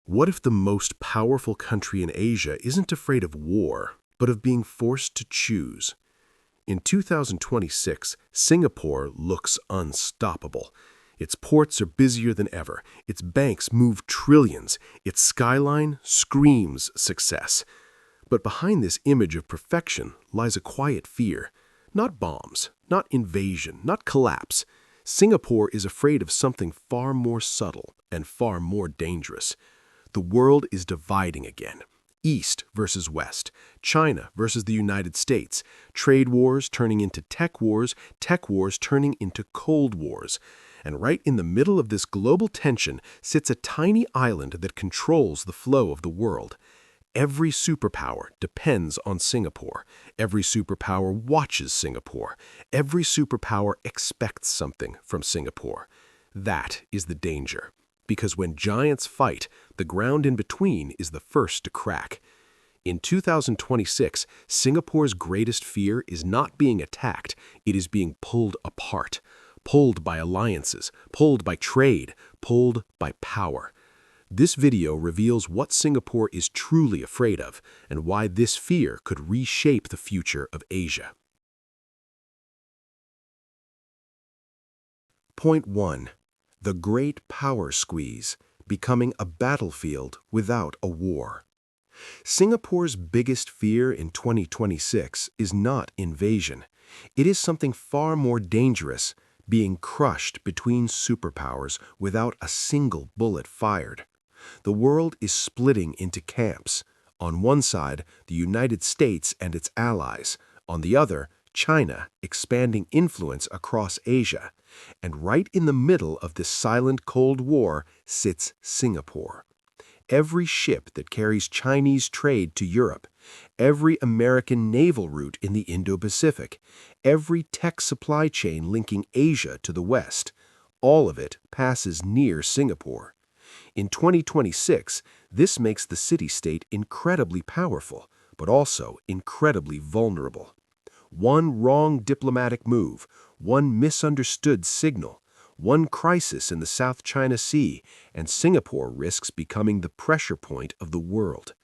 What if the most powerful country in Asia isn't afraid of war, but of being forced to choose? In 2026, Singapore looks unstoppable. Its ports are busier than ever, its banks move trillions, its skyline screams success. But behind this image of perfection lies a quiet fear. Not bombs, not invasion, not collapse. Singapore is afraid of something far more subtle and far more dangerous. The world is dividing again. East versus West, China versus the United States, trade wars turning into tech wars turning into Cold Wars. And right in the middle of this global tension sits a tiny island that controls the flow of the world. Every superpower depends on Singapore. Every superpower watches Singapore. Every superpower expects something from Singapore. That is the danger. Because when giants fight, the ground in between is the first to crack. In 2026, Singapore's greatest fear is not being attacked, it is being pulled apart. Pulled by alliances, pulled by trade, pulled by power. This video reveals what Singapore is truly afraid of and why this fear could reshape the future of Asia. Point 1. The Great Power Squeeze, becoming a battlefield without a war. Singapore's biggest fear in 2026 is not invasion. It is something far more dangerous, being crushed between superpowers without a single bullet fired. The world is splitting into camps. On one side, the United States and its allies. On the other, China, expanding influence across Asia. And right in the middle of this silent Cold War sits Singapore. Every ship that carries Chinese trade to Europe, every American naval route in the Indo-Pacific, every tech supply chain linking Asia to the West, all of it passes near Singapore. In 2026, this makes the city-state incredibly powerful, but also incredibly vulnerable. One wrong diplomatic move, one misunderstood signal, one crisis in the South China Sea, and Singapore risks becoming the pressure point of the world.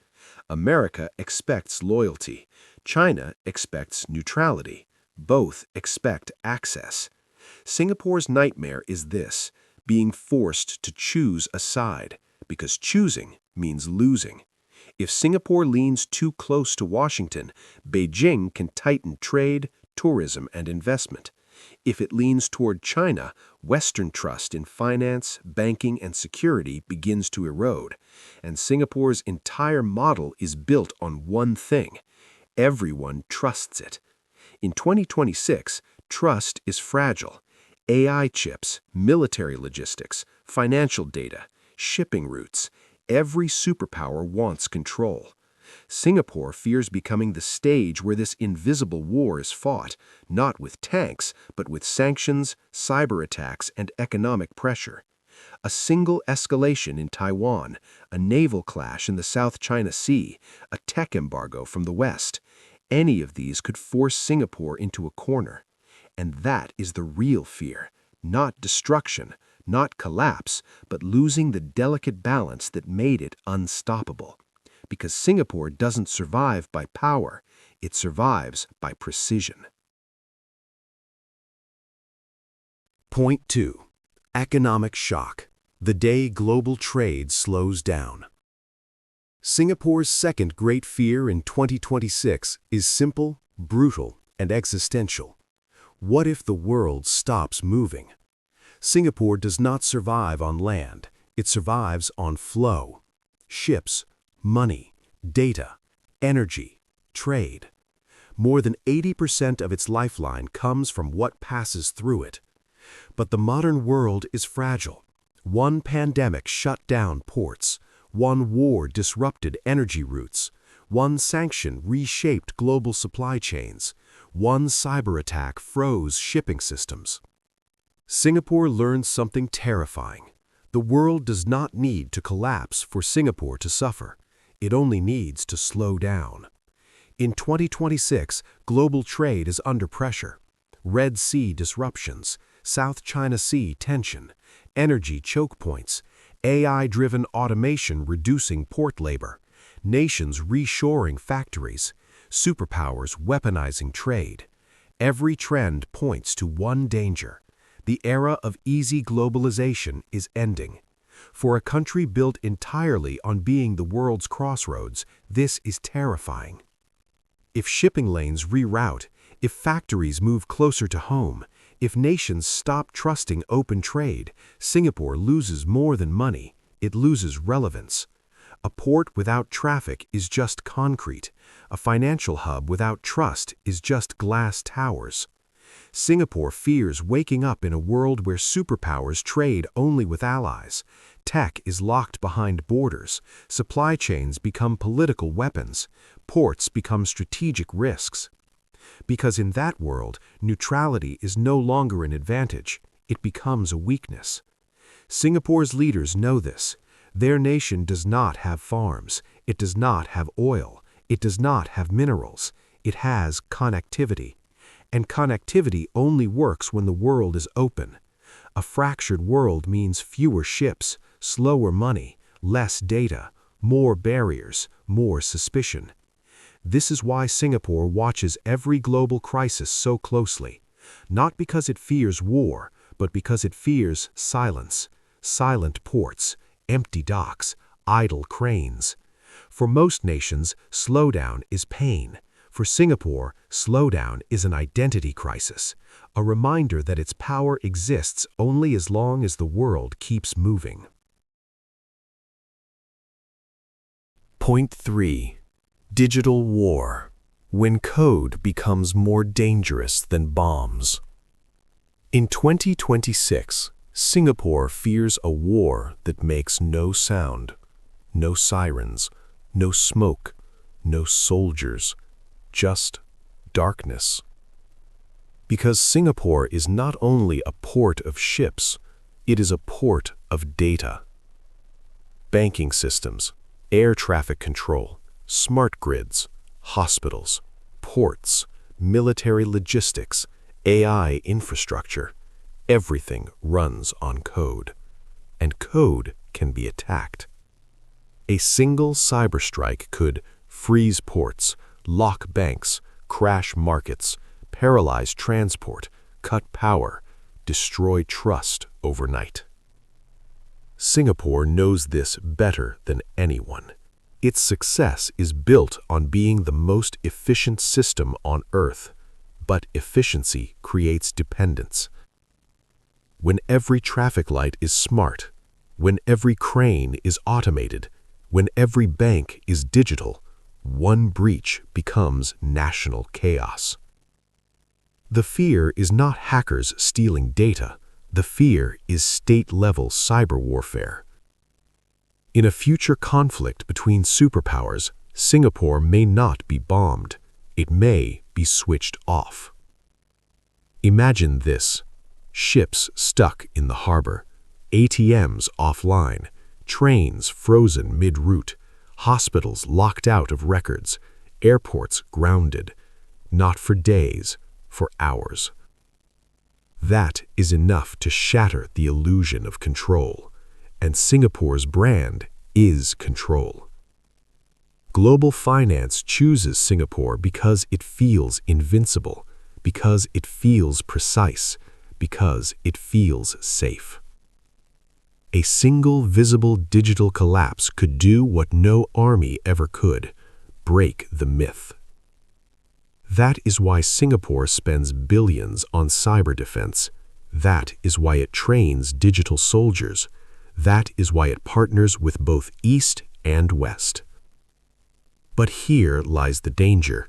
America expects loyalty. China expects neutrality. Both expect access. Singapore's nightmare is this, being forced to choose a side, because choosing means losing. If Singapore leans too close to Washington, Beijing can tighten trade, tourism, and investment. If it leans toward China, Western trust in finance, banking, and security begins to erode. And Singapore's entire model is built on one thing. Everyone trusts it. In 2026, trust is fragile. AI chips, military logistics, financial data, shipping routes. Every superpower wants control. Singapore fears becoming the stage where this invisible war is fought, not with tanks, but with sanctions, cyber attacks, and economic pressure. A single escalation in Taiwan, a naval clash in the South China Sea, a tech embargo from the West. Any of these could force Singapore into a corner. And that is the real fear, not destruction, not collapse, but losing the delicate balance that made it unstoppable. Because Singapore doesn't survive by power, it survives by precision. Point 2. Economic shock. The day global trade slows down. Singapore's second great fear in 2026 is simple, brutal, and existential. What if the world stops moving? Singapore does not survive on land. It survives on flow. Ships, money, data, energy, trade. More than 80% of its lifeline comes from what passes through it. But the modern world is fragile. One pandemic shut down ports. One war disrupted energy routes. One sanction reshaped global supply chains. One cyber attack froze shipping systems. Singapore learned something terrifying. The world does not need to collapse for Singapore to suffer. It only needs to slow down. In 2026, global trade is under pressure. Red Sea disruptions, South China Sea tension, energy choke points. AI-driven automation reducing port labor, nations reshoring factories, superpowers weaponizing trade. Every trend points to one danger. The era of easy globalization is ending. For a country built entirely on being the world's crossroads, this is terrifying. If shipping lanes reroute, if factories move closer to home, if nations stop trusting open trade, Singapore loses more than money, it loses relevance. A port without traffic is just concrete. A financial hub without trust is just glass towers. Singapore fears waking up in a world where superpowers trade only with allies. Tech is locked behind borders. Supply chains become political weapons. Ports become strategic risks. Because in that world, neutrality is no longer an advantage. It becomes a weakness. Singapore's leaders know this. Their nation does not have farms. It does not have oil. It does not have minerals. It has connectivity. And connectivity only works when the world is open. A fractured world means fewer ships, slower money, less data, more barriers, more suspicion. This is why Singapore watches every global crisis so closely. Not because it fears war, but because it fears silence. Silent ports, empty docks, idle cranes. For most nations, slowdown is pain. For Singapore, slowdown is an identity crisis, a reminder that its power exists only as long as the world keeps moving. Point 3. Digital war. When code becomes more dangerous than bombs. In 2026, Singapore fears a war that makes no sound, no sirens, no smoke, no soldiers, just darkness. Because Singapore is not only a port of ships, it is a port of data. Banking systems, air traffic control, smart grids, hospitals, ports, military logistics, AI infrastructure, everything runs on code. And code can be attacked. A single cyberstrike could freeze ports, lock banks, crash markets, paralyze transport, cut power, destroy trust overnight. Singapore knows this better than anyone. Its success is built on being the most efficient system on Earth, but efficiency creates dependence. When every traffic light is smart, when every crane is automated, when every bank is digital, one breach becomes national chaos. The fear is not hackers stealing data. The fear is state-level cyber warfare. In a future conflict between superpowers, Singapore may not be bombed. It may be switched off. Imagine this: ships stuck in the harbor, ATMs offline, trains frozen mid-route, hospitals locked out of records, airports grounded, not for days, for hours. That is enough to shatter the illusion of control, and Singapore's brand is control. Global finance chooses Singapore because it feels invincible, because it feels precise, because it feels safe. A single visible digital collapse could do what no army ever could: break the myth. That is why Singapore spends billions on cyber defense. That is why it trains digital soldiers. That is why it partners with both East and West. But here lies the danger.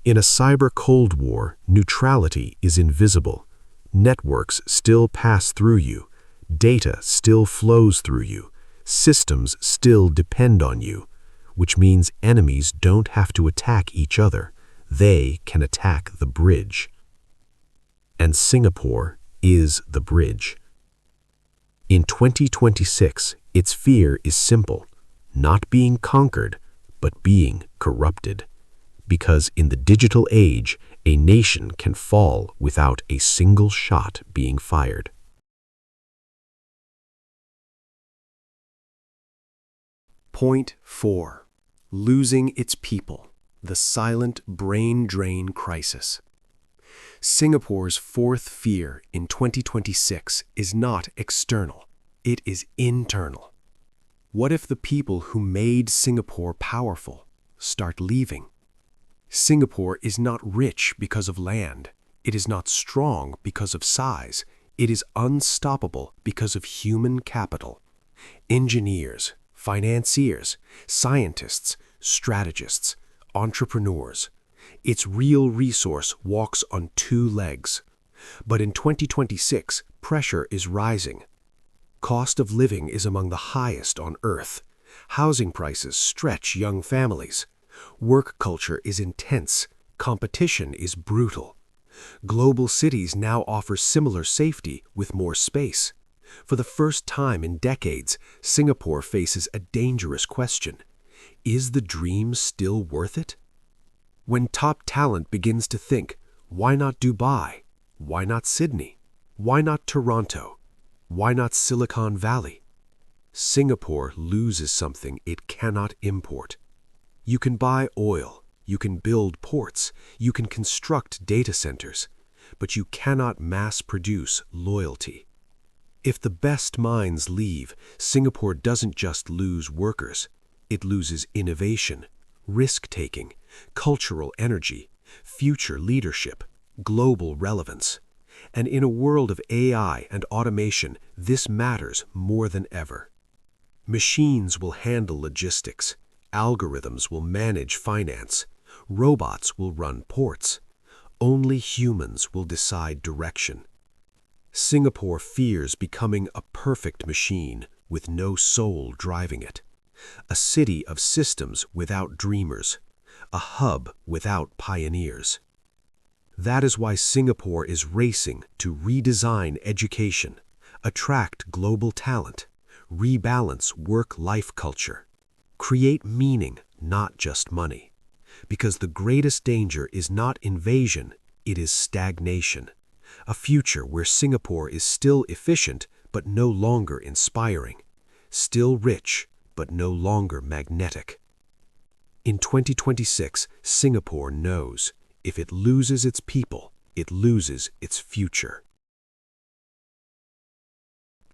In a cyber Cold War, neutrality is invisible. Networks still pass through you. Data still flows through you. Systems still depend on you, which means enemies don't have to attack each other. They can attack the bridge. And Singapore is the bridge. In 2026, its fear is simple: not being conquered, but being corrupted. Because in the digital age, a nation can fall without a single shot being fired. Point 4. Losing its people. The silent brain drain crisis. Singapore's fourth fear in 2026 is not external. It is internal. What if the people who made Singapore powerful start leaving? Singapore is not rich because of land. It is not strong because of size. It is unstoppable because of human capital. Engineers, financiers, scientists, strategists, entrepreneurs. Its real resource walks on two legs. But in 2026, pressure is rising. Cost of living is among the highest on Earth. Housing prices stretch young families. Work culture is intense. Competition is brutal. Global cities now offer similar safety with more space. For the first time in decades, Singapore faces a dangerous question. Is the dream still worth it? When top talent begins to think, why not Dubai? Why not Sydney? Why not Toronto? Why not Silicon Valley? Singapore loses something it cannot import. You can buy oil, you can build ports, you can construct data centers, but you cannot mass produce loyalty. If the best minds leave, Singapore doesn't just lose workers, it loses innovation, risk-taking, cultural energy, future leadership, global relevance. And in a world of AI and automation, this matters more than ever. Machines will handle logistics, algorithms will manage finance, robots will run ports. Only humans will decide direction. Singapore fears becoming a perfect machine with no soul driving it. A city of systems without dreamers, a hub without pioneers. That is why Singapore is racing to redesign education, attract global talent, rebalance work-life culture, create meaning, not just money. Because the greatest danger is not invasion, it is stagnation. A future where Singapore is still efficient but no longer inspiring, still rich but no longer magnetic. In 2026, Singapore knows if it loses its people, it loses its future.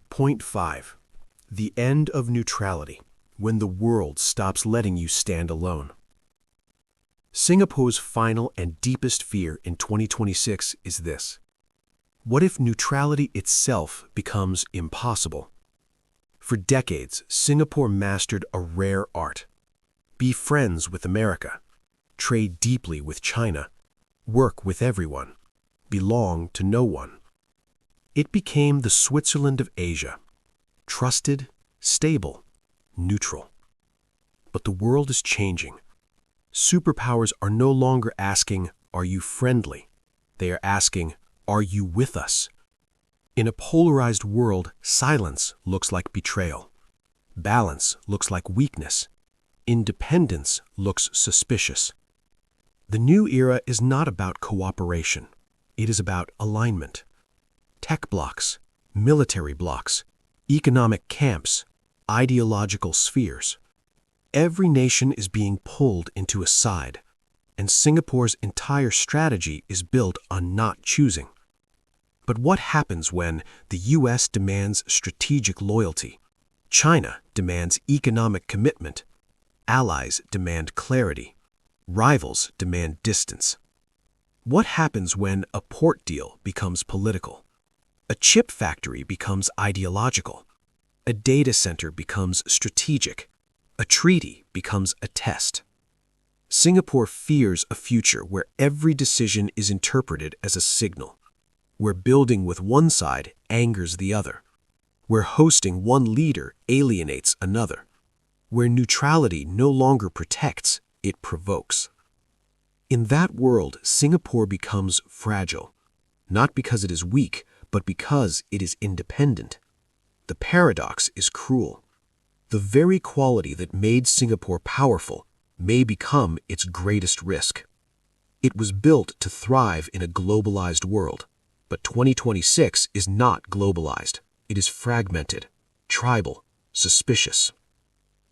Point 5. The end of neutrality, when the world stops letting you stand alone. Singapore's final and deepest fear in 2026 is this. What if neutrality itself becomes impossible? For decades, Singapore mastered a rare art. Be friends with America, trade deeply with China, work with everyone, belong to no one. It became the Switzerland of Asia, trusted, stable, neutral. But the world is changing. Superpowers are no longer asking, are you friendly? They are asking, are you with us? In a polarized world, silence looks like betrayal. Balance looks like weakness. Independence looks suspicious. The new era is not about cooperation. It is about alignment. Tech blocks, military blocks, economic camps, ideological spheres. Every nation is being pulled into a side, and Singapore's entire strategy is built on not choosing. But what happens when the US demands strategic loyalty, China demands economic commitment, allies demand clarity, rivals demand distance? What happens when a port deal becomes political, a chip factory becomes ideological, a data center becomes strategic, a treaty becomes a test? Singapore fears a future where every decision is interpreted as a signal, where building with one side angers the other, where hosting one leader alienates another, where neutrality no longer protects, it provokes. In that world, Singapore becomes fragile, not because it is weak, but because it is independent. The paradox is cruel. The very quality that made Singapore powerful may become its greatest risk. It was built to thrive in a globalized world, but 2026 is not globalized. It is fragmented, tribal, suspicious.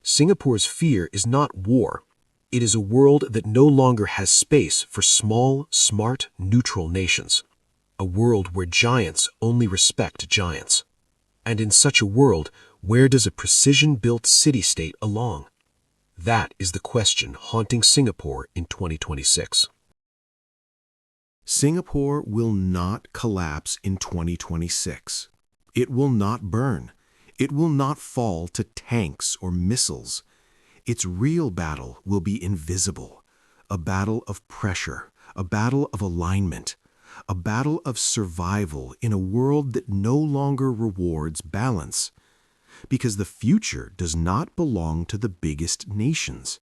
Singapore's fear is not war. It is a world that no longer has space for small, smart, neutral nations. A world where giants only respect giants. And in such a world, where does a precision-built city-state belong? That is the question haunting Singapore in 2026. Singapore will not collapse in 2026. It will not burn. It will not fall to tanks or missiles. Its real battle will be invisible, a battle of pressure, a battle of alignment, a battle of survival in a world that no longer rewards balance. Because the future does not belong to the biggest nations.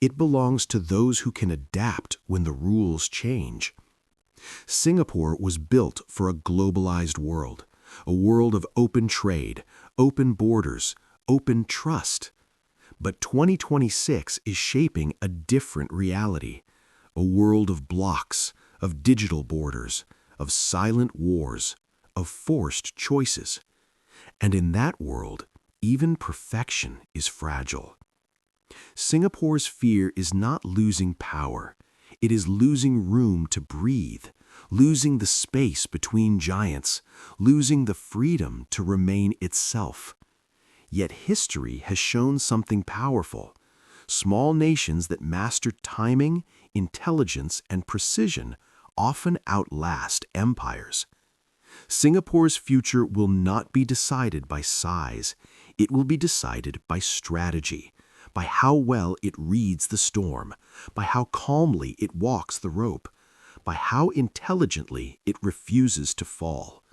It belongs to those who can adapt when the rules change. Singapore was built for a globalized world, a world of open trade, open borders, open trust. But 2026 is shaping a different reality, a world of blocks, of digital borders, of silent wars, of forced choices. And in that world, even perfection is fragile. Singapore's fear is not losing power. It is losing room to breathe, losing the space between giants, losing the freedom to remain itself. Yet history has shown something powerful. Small nations that master timing, intelligence, and precision often outlast empires. Singapore's future will not be decided by size. It will be decided by strategy, by how well it reads the storm, by how calmly it walks the rope, by how intelligently it refuses to fall.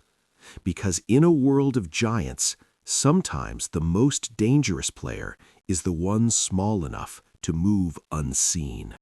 Because in a world of giants, sometimes the most dangerous player is the one small enough to move unseen.